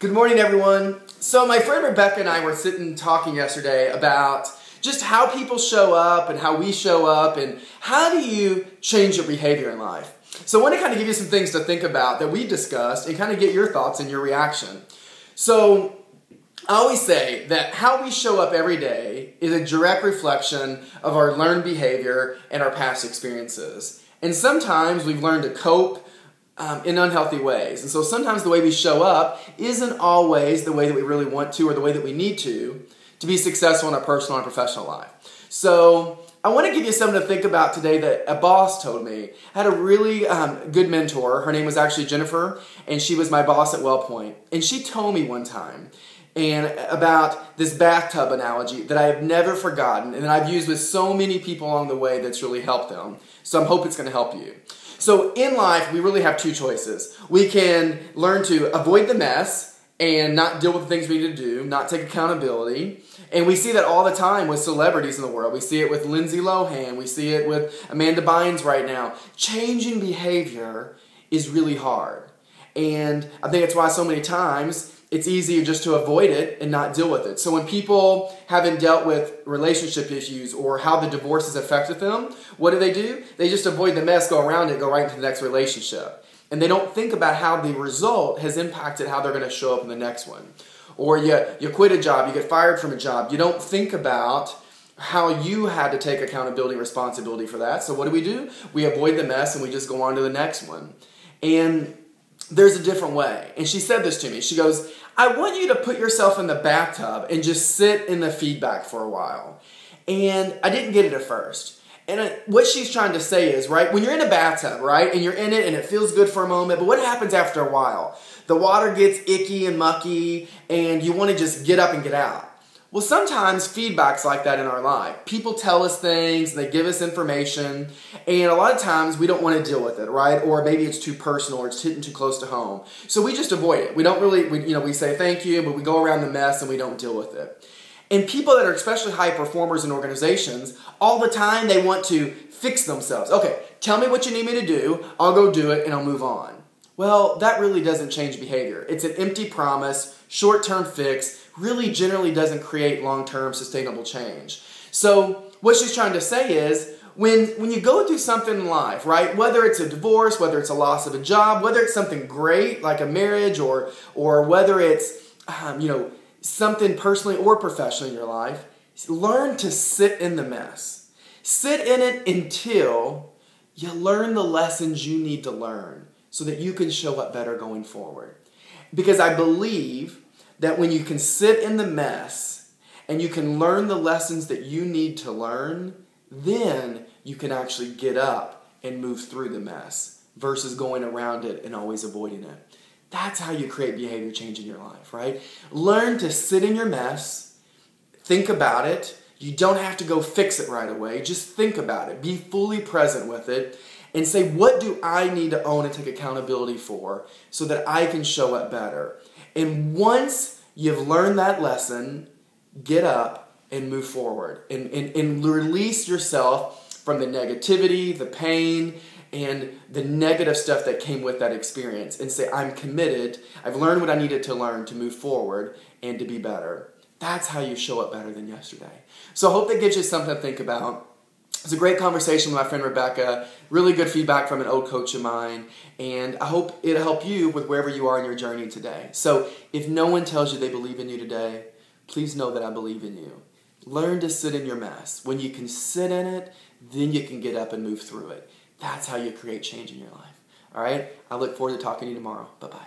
Good morning, everyone. So my friend Rebecca and I were sitting talking yesterday about just how people show up and how we show up and how do you change your behavior in life. So I want to kind of give you some things to think about that we discussed and kind of get your thoughts and your reaction. So I always say that how we show up every day is a direct reflection of our learned behavior and our past experiences. And sometimes we've learned to cope in unhealthy ways. And so sometimes the way we show up isn't always the way that we really want to or the way that we need to be successful in our personal and professional life. So I want to give you something to think about today that a boss told me. I had a really good mentor. Her name was actually Jennifer, and she was my boss at WellPoint. And she told me one time about this bathtub analogy that I have never forgotten and that I've used with so many people along the way that's really helped them. So I hope it's going to help you. So in life, we really have two choices. We can learn to avoid the mess and not deal with the things we need to do, not take accountability. And we see that all the time with celebrities in the world. We see it with Lindsay Lohan. We see it with Amanda Bynes right now. Changing behavior is really hard. And I think that's why so many times it's easier just to avoid it and not deal with it. So when people haven't dealt with relationship issues or how the divorce has affected them, what do? They just avoid the mess, go around it, go right into the next relationship. And they don't think about how the result has impacted how they're going to show up in the next one. Or you quit a job, you get fired from a job. You don't think about how you had to take accountability and responsibility for that. So what do? We avoid the mess and we just go on to the next one. And there's a different way. And she said this to me. She goes, I want you to put yourself in the bathtub and just sit in the feedback for a while. And I didn't get it at first. And what she's trying to say is, right, when you're in a bathtub, right, and you're in it and it feels good for a moment, but what happens after a while? The water gets icky and mucky and you want to just get up and get out. Well, sometimes feedback's like that in our life. People tell us things, they give us information, and a lot of times we don't want to deal with it, right? Or maybe it's too personal or it's hitting too close to home. So we just avoid it. We don't really, we say thank you, but we go around the mess and we don't deal with it. And people that are especially high performers in organizations, all the time they want to fix themselves. Okay, tell me what you need me to do, I'll go do it, and I'll move on. Well, that really doesn't change behavior. It's an empty promise, short-term fix, really generally doesn't create long-term sustainable change. So what she's trying to say is, when you go through something in life, right, whether it's a divorce, whether it's a loss of a job, whether it's something great like a marriage or whether it's something personally or professionally in your life, learn to sit in the mess. Sit in it until you learn the lessons you need to learn so that you can show up better going forward. Because I believe that when you can sit in the mess and you can learn the lessons that you need to learn, then you can actually get up and move through the mess versus going around it and always avoiding it. That's how you create behavior change in your life, right? Learn to sit in your mess, think about it. You don't have to go fix it right away. Just think about it. Be fully present with it and say, what do I need to own and take accountability for so that I can show up better? And once you've learned that lesson, get up and move forward and release yourself from the negativity, the pain, and the negative stuff that came with that experience and say, I'm committed, I've learned what I needed to learn to move forward and to be better. That's how you show up better than yesterday. So I hope that gives you something to think about. It's a great conversation with my friend Rebecca, really good feedback from an old coach of mine, and I hope it'll help you with wherever you are in your journey today. So if no one tells you they believe in you today, please know that I believe in you. Learn to sit in your mess. When you can sit in it, then you can get up and move through it. That's how you create change in your life. All right? I look forward to talking to you tomorrow. Bye-bye.